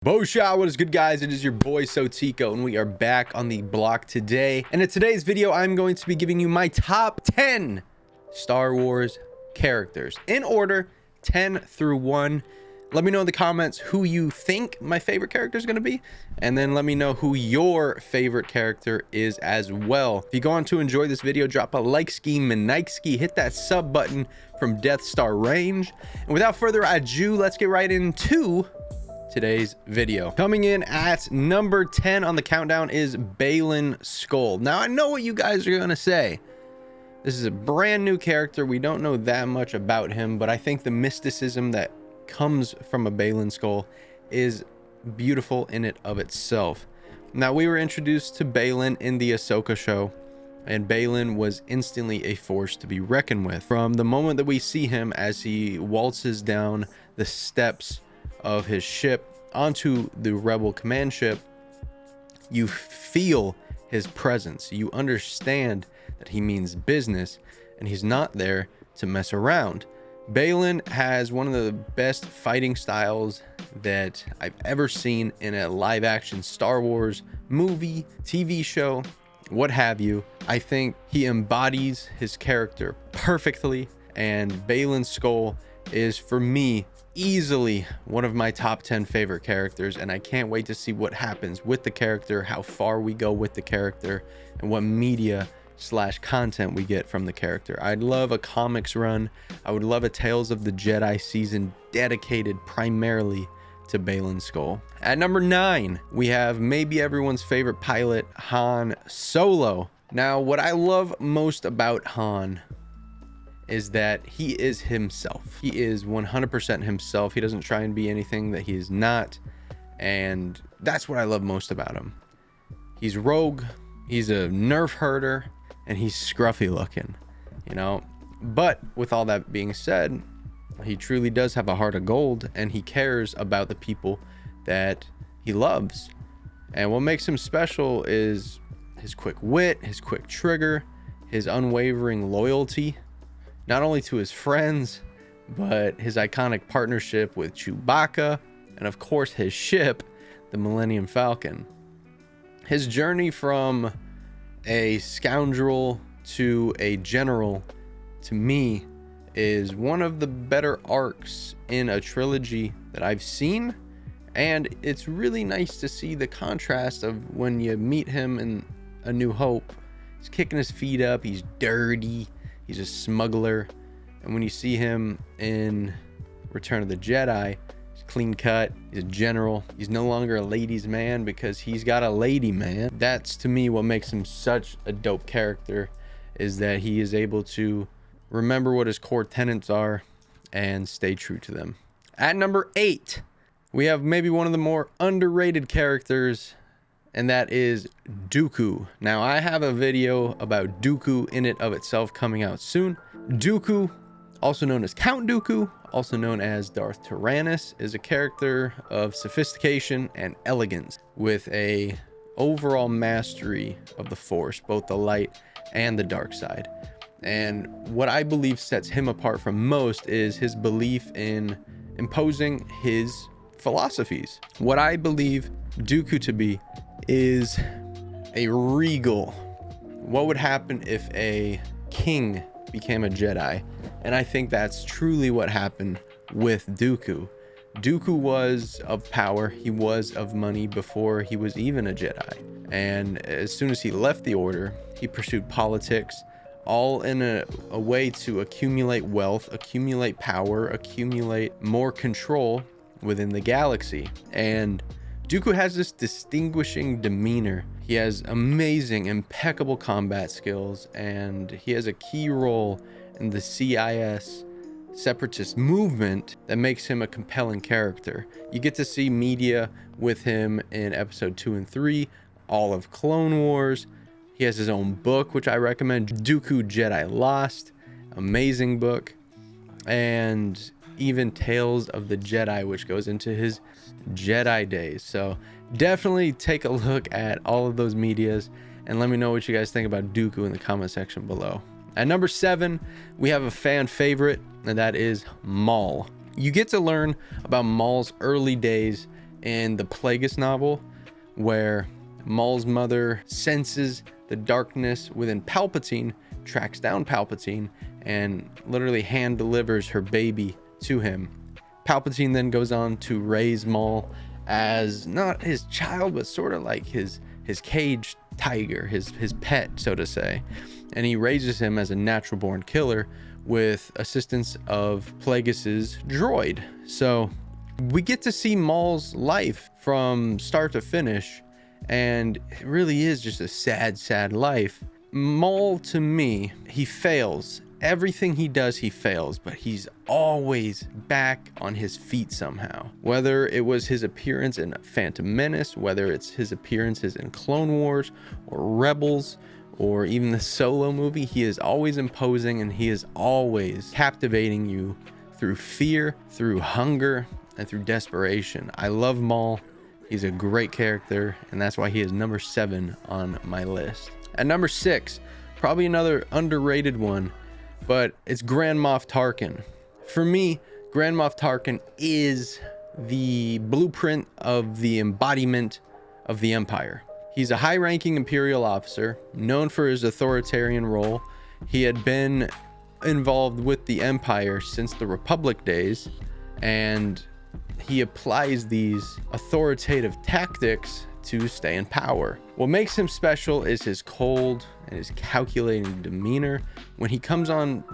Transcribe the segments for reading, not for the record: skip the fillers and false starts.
Bosha, what is good, guys? It is your boy SoTeeko, and we are back on the block today. And in today's video, I'm going to be giving you my top 10 Star Wars characters in order, 10 through 1. Let me know in the comments who you think my favorite character is going to be, and then let me know who your favorite character is as well. If you go on to enjoy this video, drop a like ski, Nike, hit that sub button from Death Star range. And without further ado, let's get right into today's video. Coming in at number 10 on the countdown is Baylan Skoll. Now, I know what you guys are gonna say. This is a brand new character. We don't know that much about him, but I think the mysticism that comes from a Baylan Skoll is beautiful in it of itself. Now, we were introduced to Baylan in the Ahsoka show, and Baylan was instantly a force to be reckoned with. From the moment that we see him as he waltzes down the steps of his ship onto the rebel command ship, you feel his presence. You understand that he means business, and he's not there to mess around. Baylan has one of the best fighting styles that I've ever seen in a live action Star Wars movie, TV show, what have you. I think he embodies his character perfectly, and Baylan Skoll is, for me, easily one of my top 10 favorite characters, and I can't wait to see what happens with the character, how far we go with the character, and what media / content we get from the character. I'd love a comics run. I would love a Tales of the Jedi season dedicated primarily to Baylan Skoll. At number 9, we have maybe everyone's favorite pilot, Han Solo. Now, what I love most about Han is that he is himself. He is 100% himself. He doesn't try and be anything that he is not, and that's what I love most about him. He's rogue, he's a nerf herder, and he's scruffy looking, you know. But with all that being said, he truly does have a heart of gold, and he cares about the people that he loves. And what makes him special is his quick wit, his quick trigger, his unwavering loyalty, not only to his friends, but his iconic partnership with Chewbacca, and of course his ship, the Millennium Falcon. His journey from a scoundrel to a general, to me, is one of the better arcs in a trilogy that I've seen, and it's really nice to see the contrast of when you meet him in A New Hope. He's kicking his feet up, he's dirty, he's a smuggler, and when you see him in Return of the Jedi, he's clean cut, he's a general. He's no longer a ladies' man because he's got a lady man. That's, to me, what makes him such a dope character, is that he is able to remember what his core tenets are and stay true to them. At number 8, we have maybe one of the more underrated characters, and that is Dooku. Now, I have a video about Dooku in it of itself coming out soon. Dooku, also known as Count Dooku, also known as Darth Tyrannus, is a character of sophistication and elegance with a overall mastery of the Force, both the light and the dark side. And what I believe sets him apart from most is his belief in imposing his philosophies. What I believe Dooku to be is a regal. What would happen if a king became a Jedi? And I think that's truly what happened with Dooku. Dooku was of power, he was of money before he was even a Jedi. And as soon as he left the Order, he pursued politics, all in a way to accumulate wealth, accumulate power, accumulate more control within the galaxy. And Dooku has this distinguishing demeanor. He has amazing, impeccable combat skills, and he has a key role in the CIS separatist movement that makes him a compelling character. You get to see media with him in episode 2 and 3, all of Clone Wars. He has his own book, which I recommend, Dooku Jedi Lost, amazing book, and even Tales of the Jedi, which goes into his Jedi days. So definitely take a look at all of those medias and let me know what you guys think about Dooku in the comment section below. At number 7, we have a fan favorite, and that is Maul. You get to learn about Maul's early days in the Plagueis novel, where Maul's mother senses the darkness within Palpatine, tracks down Palpatine, and literally hand delivers her baby to him. Palpatine then goes on to raise Maul as not his child, but sort of like his caged tiger, his pet, so to say. And he raises him as a natural born killer with assistance of Plagueis's droid. So we get to see Maul's life from start to finish, and it really is just a sad life. Maul, to me, he fails. Everything he does, he fails, but he's always back on his feet somehow. Whether it was his appearance in Phantom Menace, whether it's his appearances in Clone Wars or Rebels, or even the Solo movie, he is always imposing, and he is always captivating you through fear, through hunger, and through desperation. I love Maul. He's a great character, and that's why he is number 7 on my list. At number 6, probably another underrated one, but it's Grand Moff Tarkin. For me, Grand Moff Tarkin is the blueprint of the embodiment of the Empire. He's a high-ranking Imperial officer, known for his authoritarian role. He had been involved with the Empire since the Republic days, and he applies these authoritative tactics to stay in power. What makes him special is his cold and his calculating demeanor. When he comes on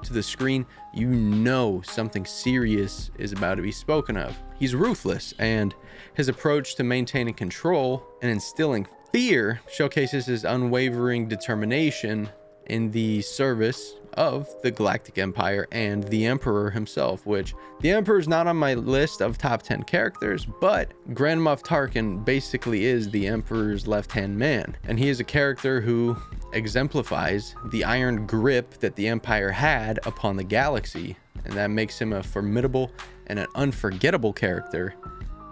to the screen, you know something serious is about to be spoken of. He's ruthless, and his approach to maintaining control and instilling fear showcases his unwavering determination in the service of the Galactic Empire and the Emperor himself, which the Emperor is not on my list of top 10 characters, but Grand Moff Tarkin basically is the Emperor's left-hand man, and he is a character who exemplifies the iron grip that the Empire had upon the galaxy, and that makes him a formidable and an unforgettable character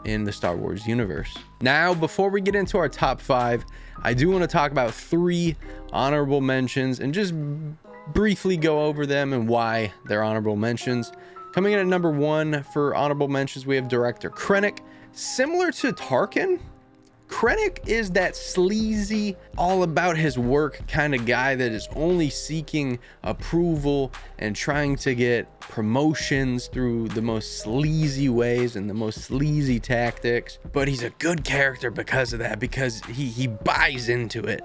in the Star Wars universe. Now, before we get into our top 5, I do want to talk about 3 honorable mentions and just briefly go over them and why they're honorable mentions. Coming in at number 1 for honorable mentions, we have director Krennic. Similar to Tarkin, Krennic is that sleazy, all about his work kind of guy that is only seeking approval and trying to get promotions through the most sleazy ways and the most sleazy tactics. But he's a good character because of that, because he buys into it.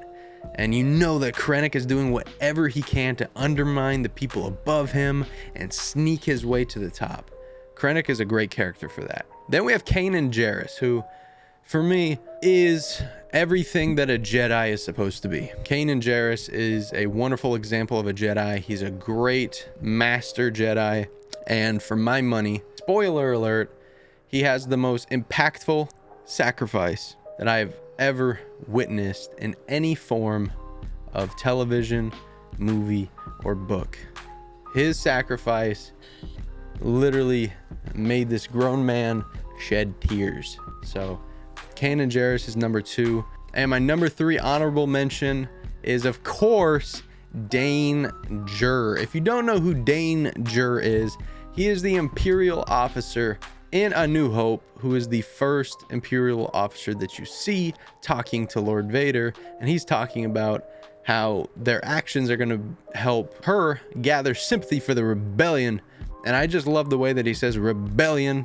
And you know that Krennic is doing whatever he can to undermine the people above him and sneak his way to the top. Krennic is a great character for that. Then we have Kanan Jarrus, who, for me, is everything that a Jedi is supposed to be. Kanan Jarrus is a wonderful example of a Jedi. He's a great master Jedi. And for my money, spoiler alert, he has the most impactful sacrifice that I've ever witnessed in any form of television, movie, or book. His sacrifice literally made this grown man shed tears. So Kanan Jarrus is number 2. And my number 3 honorable mention is, of course, Dane Jur. If you don't know who Dane Jur is, he is the Imperial officer in A New Hope, who is the first Imperial officer that you see talking to Lord Vader, and he's talking about how their actions are going to help her gather sympathy for the rebellion. And I just love the way that he says rebellion.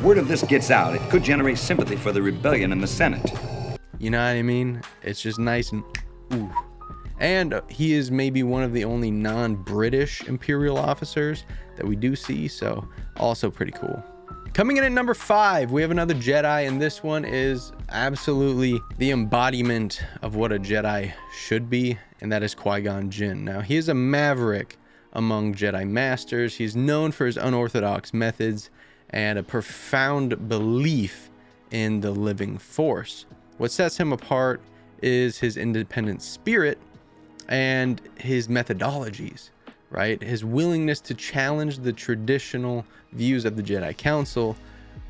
Word of this gets out, it could generate sympathy for the rebellion in the Senate. You know what I mean? It's just nice and ooh. And he is maybe one of the only non-British Imperial officers that we do see, so also pretty cool. Coming in at number 5, we have another Jedi, and this one is absolutely the embodiment of what a Jedi should be, and that is Qui-Gon Jinn. Now, he is a maverick among Jedi Masters. He's known for his unorthodox methods and a profound belief in the living Force. What sets him apart is his independent spirit and his methodologies, right? His willingness to challenge the traditional views of the Jedi Council,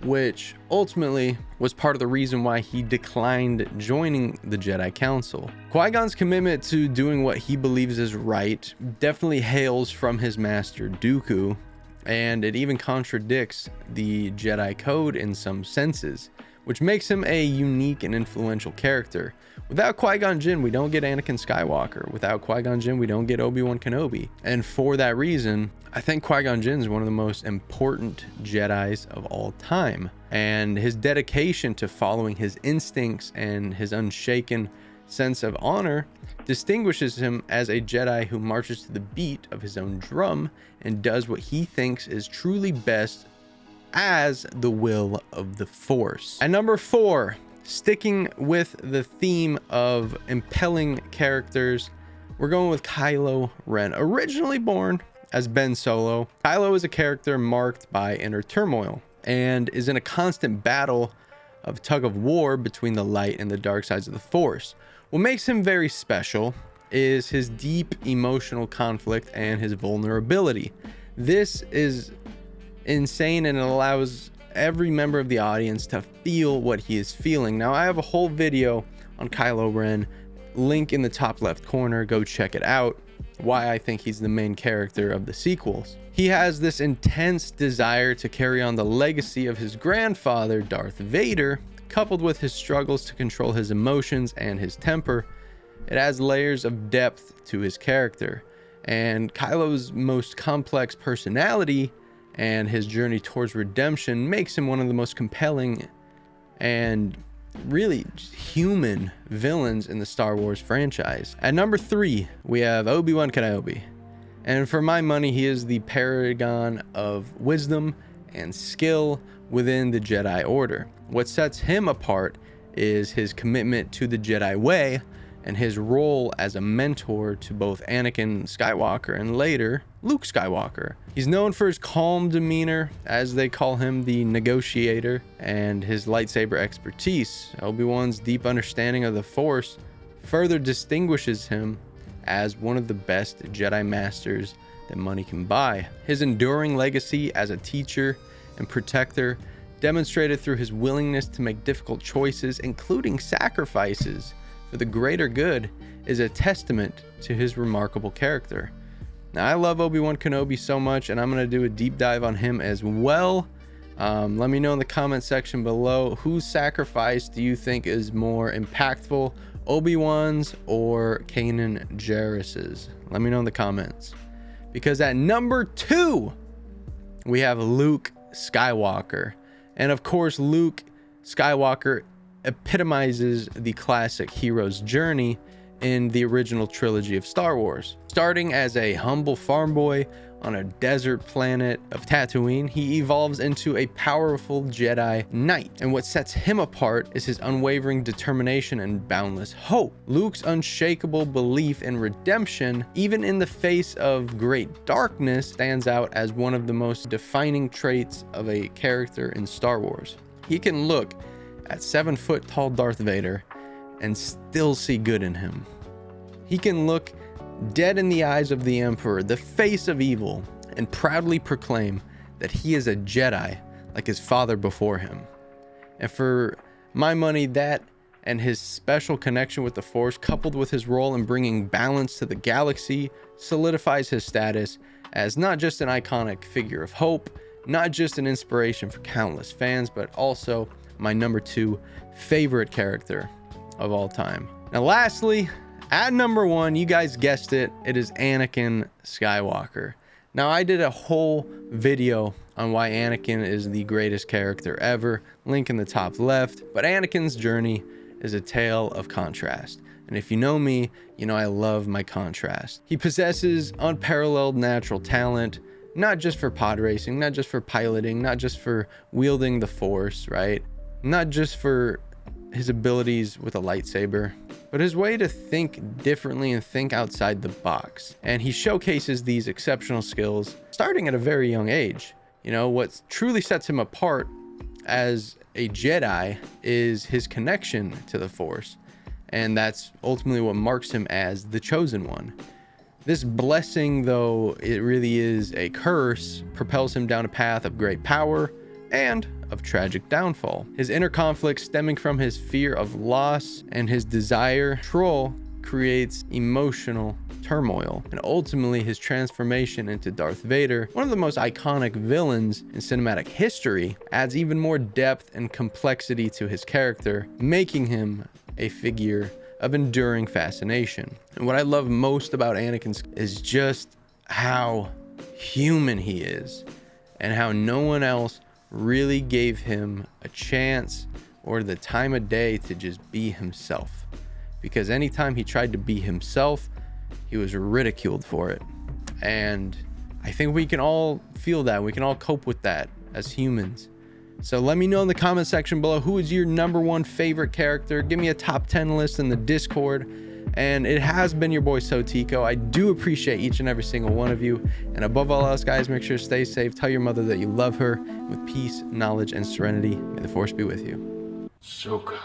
which ultimately was part of the reason why he declined joining the Jedi Council. Qui-Gon's commitment to doing what he believes is right definitely hails from his master Dooku, and it even contradicts the Jedi code in some senses, which makes him a unique and influential character. Without Qui-Gon Jinn, we don't get Anakin Skywalker. Without Qui-Gon Jinn, we don't get Obi-Wan Kenobi. And for that reason, I think Qui-Gon Jinn is one of the most important Jedis of all time. And his dedication to following his instincts and his unshaken sense of honor distinguishes him as a Jedi who marches to the beat of his own drum and does what he thinks is truly best as the will of the Force. At number 4, sticking with the theme of impelling characters, we're going with Kylo Ren. Originally born as Ben Solo, Kylo is a character marked by inner turmoil and is in a constant battle of tug of war between the light and the dark sides of the Force. What makes him very special is his deep emotional conflict and his vulnerability. This is insane, and it allows every member of the audience to feel what he is feeling. Now, I have a whole video on Kylo Ren, link in the top left corner, go check it out, why I think he's the main character of the sequels. He has this intense desire to carry on the legacy of his grandfather, Darth Vader, coupled with his struggles to control his emotions and his temper. It adds layers of depth to his character, and Kylo's most complex personality and his journey towards redemption makes him one of the most compelling and really human villains in the Star Wars franchise. At number 3, we have Obi-Wan Kenobi. And for my money, he is the paragon of wisdom and skill within the Jedi Order. What sets him apart is his commitment to the Jedi way and his role as a mentor to both Anakin Skywalker and later Luke Skywalker. He's known for his calm demeanor, as they call him the negotiator, and his lightsaber expertise. Obi-Wan's deep understanding of the Force further distinguishes him as one of the best Jedi masters that money can buy. His enduring legacy as a teacher and protector, demonstrated through his willingness to make difficult choices, including sacrifices for the greater good, is a testament to his remarkable character. Now, I love Obi-Wan Kenobi so much, and I'm going to do a deep dive on him as well. Let me know in the comment section below, whose sacrifice do you think is more impactful, Obi-Wan's or Kanan Jarrus's? Let me know in the comments. Because at number 2, we have Luke Skywalker. And of course, Luke Skywalker epitomizes the classic hero's journey in the original trilogy of Star Wars. Starting as a humble farm boy on a desert planet of Tatooine, he evolves into a powerful Jedi Knight. And what sets him apart is his unwavering determination and boundless hope. Luke's unshakable belief in redemption, even in the face of great darkness, stands out as one of the most defining traits of a character in Star Wars. He can look at 7-foot tall Darth Vader and still see good in him. He can look dead in the eyes of the Emperor, the face of evil, and proudly proclaim that he is a Jedi like his father before him. And for my money, that and his special connection with the Force, coupled with his role in bringing balance to the galaxy, solidifies his status as not just an iconic figure of hope, not just an inspiration for countless fans, but also my number 2 favorite character of all time. Now, lastly, at number 1, you guys guessed it, it is Anakin Skywalker. Now, I did a whole video on why Anakin is the greatest character ever, link in the top left, but Anakin's journey is a tale of contrast. And if you know me, you know I love my contrast. He possesses unparalleled natural talent, not just for pod racing, not just for piloting, not just for wielding the Force, right? Not just for his abilities with a lightsaber, but his way to think differently and think outside the box. And he showcases these exceptional skills starting at a very young age. You know, what truly sets him apart as a Jedi is his connection to the Force. And that's ultimately what marks him as the chosen one. This blessing, though it really is a curse, propels him down a path of great power and of tragic downfall. His inner conflict, stemming from his fear of loss and his desire to control creates emotional turmoil, and ultimately his transformation into Darth Vader, one of the most iconic villains in cinematic history, adds even more depth and complexity to his character, making him a figure of enduring fascination. And what I love most about Anakin is just how human he is, and how no one else really gave him a chance or the time of day to just be himself. Because anytime he tried to be himself, he was ridiculed for it. And I think we can all feel that. We can all cope with that as humans. So let me know in the comment section below, who is your #1 favorite character? Give me a top 10 list in the Discord. And it has been your boy SoTeeko. I do appreciate each and every single one of you. And above all else, guys, make sure to stay safe. Tell your mother that you love her with peace, knowledge, and serenity. May the Force be with you. Ahsoka.